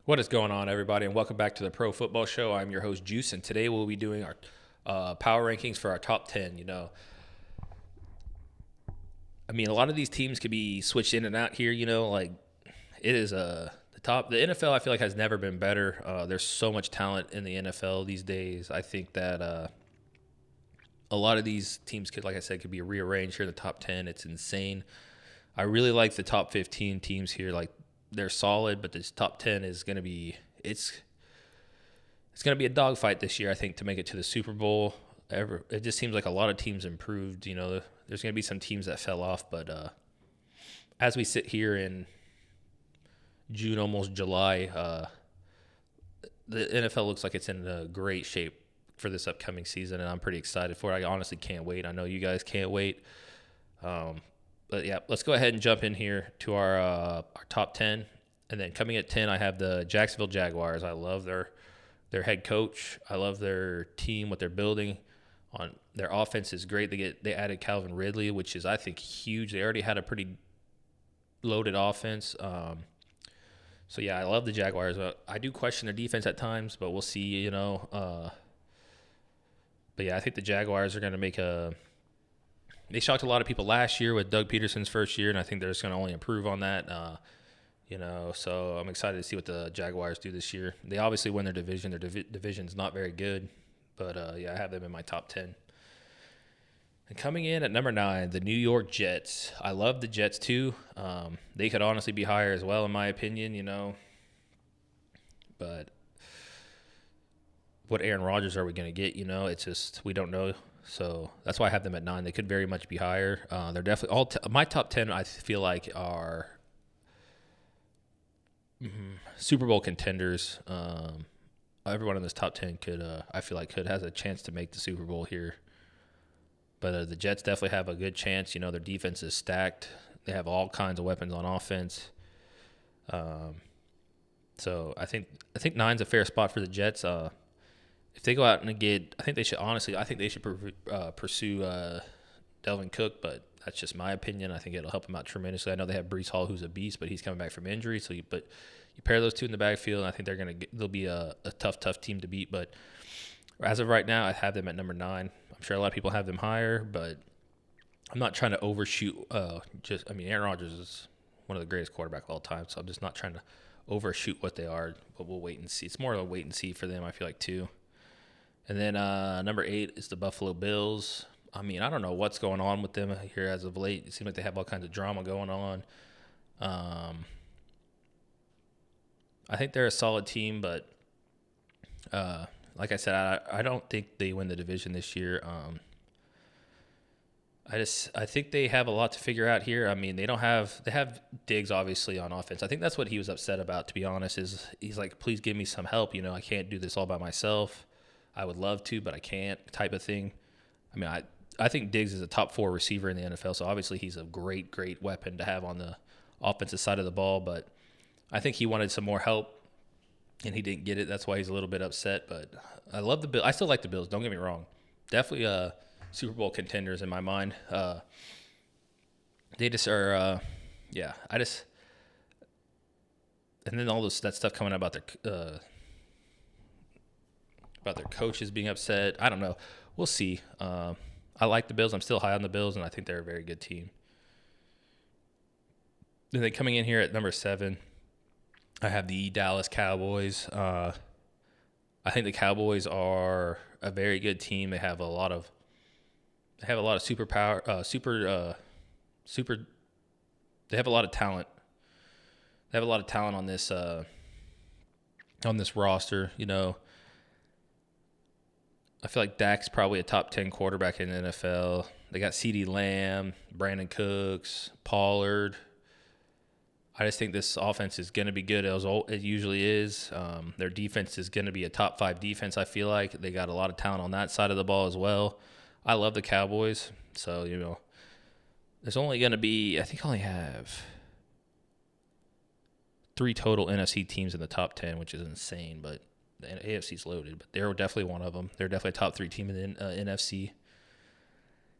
What is going on, everybody, and welcome back to the Pro Football Show. I'm your host, Juice, and today we'll be doing our power rankings for our top 10. A lot of these teams could be switched in and out here, it is the top. The NFL, I feel like, has never been better. There's so much talent in the NFL these days. I think that a lot of these teams could, like I said, could be rearranged here in the top 10. It's insane. I really like the top 15 teams here. They're solid, but this top 10 is going to be it's going to be a dogfight this year, I think, to make it to the Super Bowl. It just seems like a lot of teams improved. There's going to be some teams that fell off, but as we sit here in June, almost July, the NFL looks like it's in a great shape for this upcoming season, and I'm pretty excited for it. I honestly can't wait. I know you guys can't wait. But yeah, let's go ahead and jump in here to our top 10. And then coming at 10, I have the Jacksonville Jaguars. I love their head coach. I love their team, what they're building. On their offense is great. They added Calvin Ridley, which is, I think, huge. They already had a pretty loaded offense. So yeah, I love the Jaguars. I do question their defense at times, but we'll see. But yeah, I think the Jaguars are going to make They shocked a lot of people last year with Doug Peterson's first year, and I think they're just going to only improve on that. So I'm excited to see what the Jaguars do this year. They obviously win their division. Their division's not very good, but I have them in my top 10. And coming in at number 9, the New York Jets. I love the Jets too. They could honestly be higher as well, in my opinion. But what Aaron Rodgers are we going to get? It's just we don't know. So that's why I have them at 9. They could very much be higher. They're definitely my top 10. I feel like are Super Bowl contenders. Everyone in this top 10 could, I feel like, has a chance to make the Super Bowl here. But the Jets definitely have a good chance. Their defense is stacked. They have all kinds of weapons on offense. So I think 9's a fair spot for the Jets. If they go out and get, I think they should pursue Delvin Cook, but that's just my opinion. I think it'll help them out tremendously. I know they have Breece Hall, who's a beast, but he's coming back from injury. But you pair those two in the backfield, and I think they'll be a tough team to beat. But as of right now, I have them at number 9. I'm sure a lot of people have them higher, but I'm not trying to overshoot. Aaron Rodgers is one of the greatest quarterbacks of all time, so I'm just not trying to overshoot what they are. But we'll wait and see. It's more of a wait and see for them, I feel like, too. And then number 8 is the Buffalo Bills. I don't know what's going on with them here as of late. It seems like they have all kinds of drama going on. I think they're a solid team, but like I said, I don't think they win the division this year. I think they have a lot to figure out here. They have Diggs obviously on offense. I think that's what he was upset about, to be honest. Is he's like, please give me some help. I can't do this all by myself. I would love to, but I can't, type of thing. I think Diggs is a top 4 receiver in the NFL, so obviously he's a great weapon to have on the offensive side of the ball, but I think he wanted some more help, and he didn't get it. That's why he's a little bit upset, but I love the Bills. I still like the Bills, don't get me wrong. Definitely Super Bowl contenders in my mind. They just are, and then all that stuff coming out about their coaches being upset. I don't know. We'll see. I like the Bills. I'm still high on the Bills, and I think they're a very good team. And then coming in here at number 7, I have the Dallas Cowboys. I think the Cowboys are a very good team. They have a lot of superpower. They have a lot of talent. They have a lot of talent on this roster. I feel like Dak's probably a top 10 quarterback in the NFL. They got CeeDee Lamb, Brandon Cooks, Pollard. I just think this offense is going to be good, as it usually is. Their defense is going to be a top 5 defense, I feel like. They got a lot of talent on that side of the ball as well. I love the Cowboys. So, there's only going to be, I think I only have 3 total NFC teams in the top 10, which is insane, but the AFC's loaded, but they're definitely one of them. They're definitely a top 3 team in the NFC.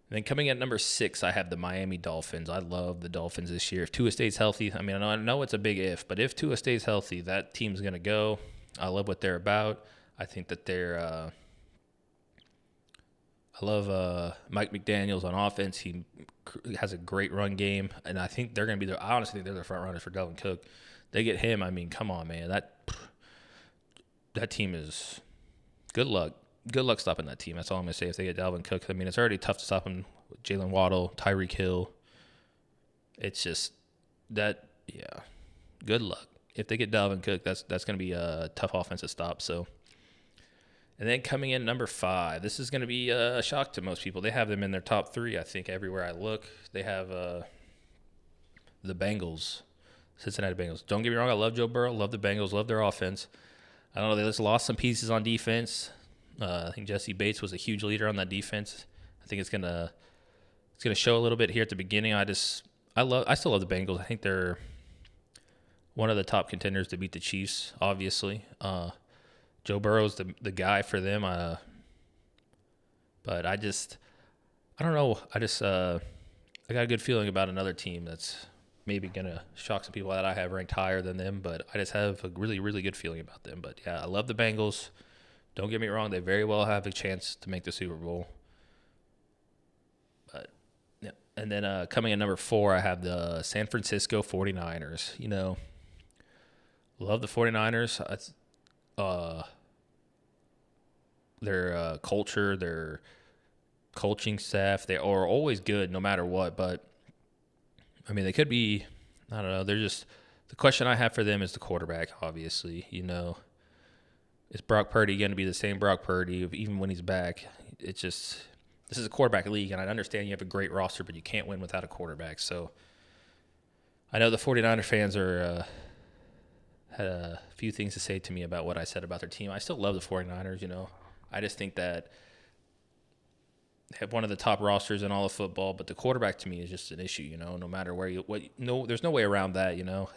And then coming at number 6, I have the Miami Dolphins. I love the Dolphins this year. If Tua stays healthy, I mean, I know it's a big if, but if Tua stays healthy, that team's going to go. I love what they're about. I think that I love Mike McDaniels on offense. He has a great run game, and I think they're going to be I honestly think they're the front runners for Dalvin Cook. They get him. I mean, come on, man. That team is good luck. Good luck stopping that team. That's all I'm going to say if they get Dalvin Cook. I mean, it's already tough to stop him with Jalen Waddle, Tyreek Hill. It's just that, yeah, good luck. If they get Dalvin Cook, that's going to be a tough offense to stop. So, and then coming in number 5, this is going to be a shock to most people. They have them in their top 3, I think, everywhere I look. They have the Bengals, Cincinnati Bengals. Don't get me wrong, I love Joe Burrow, love the Bengals, love their offense. I don't know, they just lost some pieces on defense. I think Jesse Bates was a huge leader on that defense. I think it's gonna show a little bit here at the beginning. I still love the Bengals. I think they're one of the top contenders to beat the Chiefs, obviously. Joe Burrow's the guy for them. But I don't know. I got a good feeling about another team that's maybe gonna shock some people that I have ranked higher than them. But I just have a really, really good feeling about them. But yeah, I love the Bengals. Don't get me wrong; they very well have a chance to make the Super Bowl. But yeah, and then coming in number 4, I have the San Francisco 49ers. You know, love the 49ers. Their culture, their coaching staff, they are always good no matter what. But I mean, they could be. I don't know. They're just the question I have for them is the quarterback. Obviously, you know. Is Brock Purdy going to be the same Brock Purdy even when he's back? It's just this is a quarterback league, and I understand you have a great roster, but you can't win without a quarterback. So I know the 49er fans had a few things to say to me about what I said about their team. I still love the 49ers, you know. I just think that they have one of the top rosters in all of football, but the quarterback to me is just an issue, you know, no matter where there's no way around that, you know.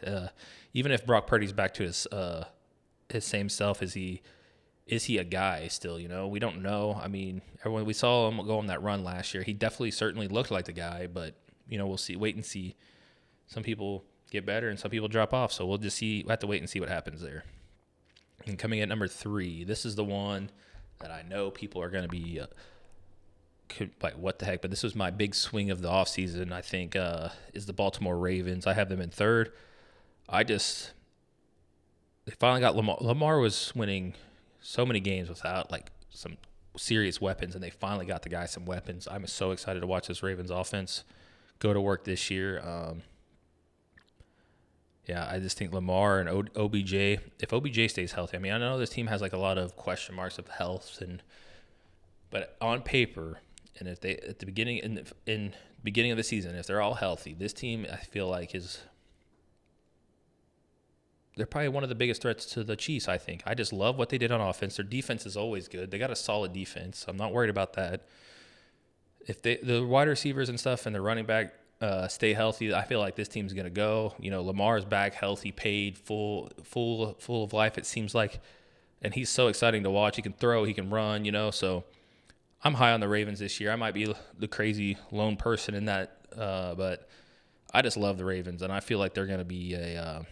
Even if Brock Purdy's back to his same self, is he a guy still, you know? We don't know. I mean, everyone we saw him go on that run last year. He certainly looked like the guy, but you know, we'll see. Wait and see. Some people get better and some people drop off, so we'll just see. We'll have to wait and see what happens there. And coming at number 3, this is the one that I know people are going to be like, what the heck? But this was my big swing of the offseason, I think, is the Baltimore Ravens. I have them in 3rd. They finally got Lamar. Lamar was winning so many games without like some serious weapons, and they finally got the guy some weapons. I'm so excited to watch this Ravens offense go to work this year. Yeah, I just think Lamar and OBJ, if OBJ stays healthy, I mean, I know this team has like a lot of question marks of health, but on paper, and if they at the beginning in beginning of the season, if they're all healthy, this team I feel like they're probably one of the biggest threats to the Chiefs, I think. I just love what they did on offense. Their defense is always good. They got a solid defense. I'm not worried about that. If the wide receivers and stuff and the running back stay healthy, I feel like this team's going to go. You know, Lamar's back, healthy, paid, full of life, it seems like. And he's so exciting to watch. He can throw, he can run, you know. So I'm high on the Ravens this year. I might be the crazy lone person in that, but I just love the Ravens, and I feel like they're going to be a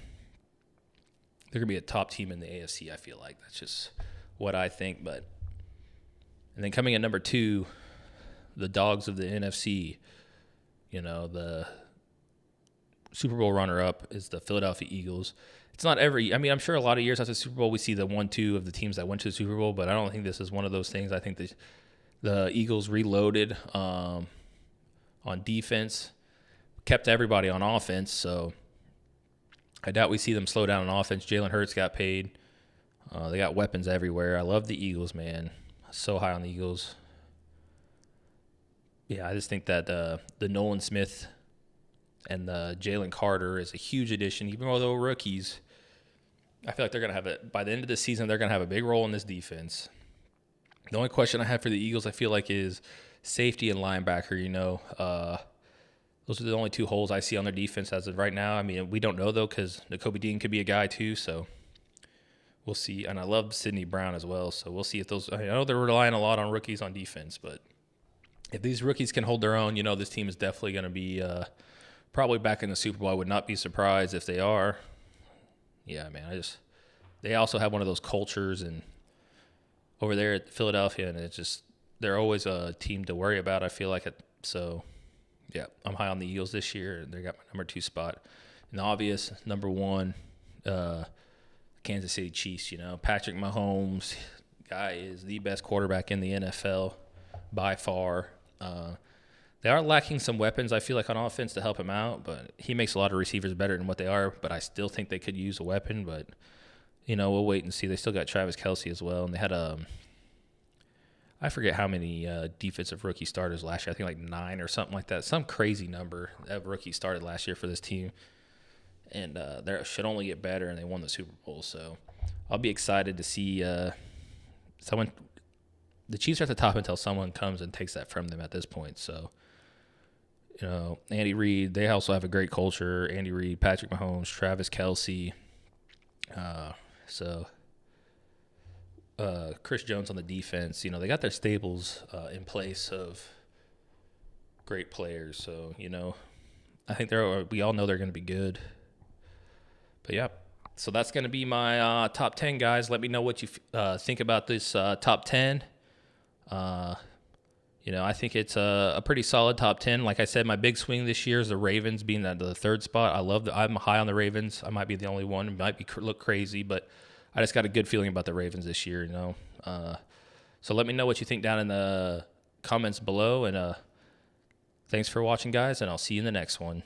top team in the AFC, I feel like. That's just what I think. And then coming in number 2, the dogs of the NFC, you know, the Super Bowl runner-up is the Philadelphia Eagles. It's not I'm sure a lot of years after the Super Bowl we see the 1-2 of the teams that went to the Super Bowl, but I don't think this is one of those things. I think the Eagles reloaded on defense, kept everybody on offense, so I doubt we see them slow down on offense. Jalen Hurts got paid. They got weapons everywhere. I love the Eagles, man. So high on the Eagles. Yeah, I just think that the Nolan Smith and the Jalen Carter is a huge addition. Even though they're rookies, I feel like they're going to have by the end of the season, they're going to have a big role in this defense. The only question I have for the Eagles, I feel like, is safety and linebacker, you know. Those are the only 2 holes I see on their defense as of right now. I mean, we don't know, though, because Nakobe Dean could be a guy, too, so we'll see. And I love Sidney Brown as well, so we'll see if those – I know they're relying a lot on rookies on defense, but if these rookies can hold their own, this team is definitely going to be probably back in the Super Bowl. I would not be surprised if they are. Yeah, man. They also have one of those cultures and over there at Philadelphia, and they're always a team to worry about. I feel like it. So, yeah, I'm high on the Eagles this year, and they got my number 2 spot. And the obvious number 1, Kansas City Chiefs. Patrick Mahomes, guy is the best quarterback in the NFL by far. They are lacking some weapons, I feel like, on offense to help him out, but he makes a lot of receivers better than what they are. But I still think they could use a weapon, but we'll wait and see. They still got Travis Kelce as well, and they had I forget how many defensive rookie starters last year. I think like 9 or something like that. Some crazy number of rookies started last year for this team, and they should only get better, and they won the Super Bowl. So I'll be excited to see someone. The Chiefs are at the top until someone comes and takes that from them at this point. So, Andy Reid, they also have a great culture. Andy Reid, Patrick Mahomes, Travis Kelce. Chris Jones on the defense. They got their stables in place of great players. So, I think we all know they're going to be good. But, yeah. So that's going to be my top 10, guys. Let me know what you think about this top 10. I think it's a pretty solid top 10. Like I said, my big swing this year is the Ravens being at the 3rd spot. I'm high on the Ravens. I might be the only one. It might look crazy, but I just got a good feeling about the Ravens this year, So let me know what you think down in the comments below, and thanks for watching, guys, and I'll see you in the next one.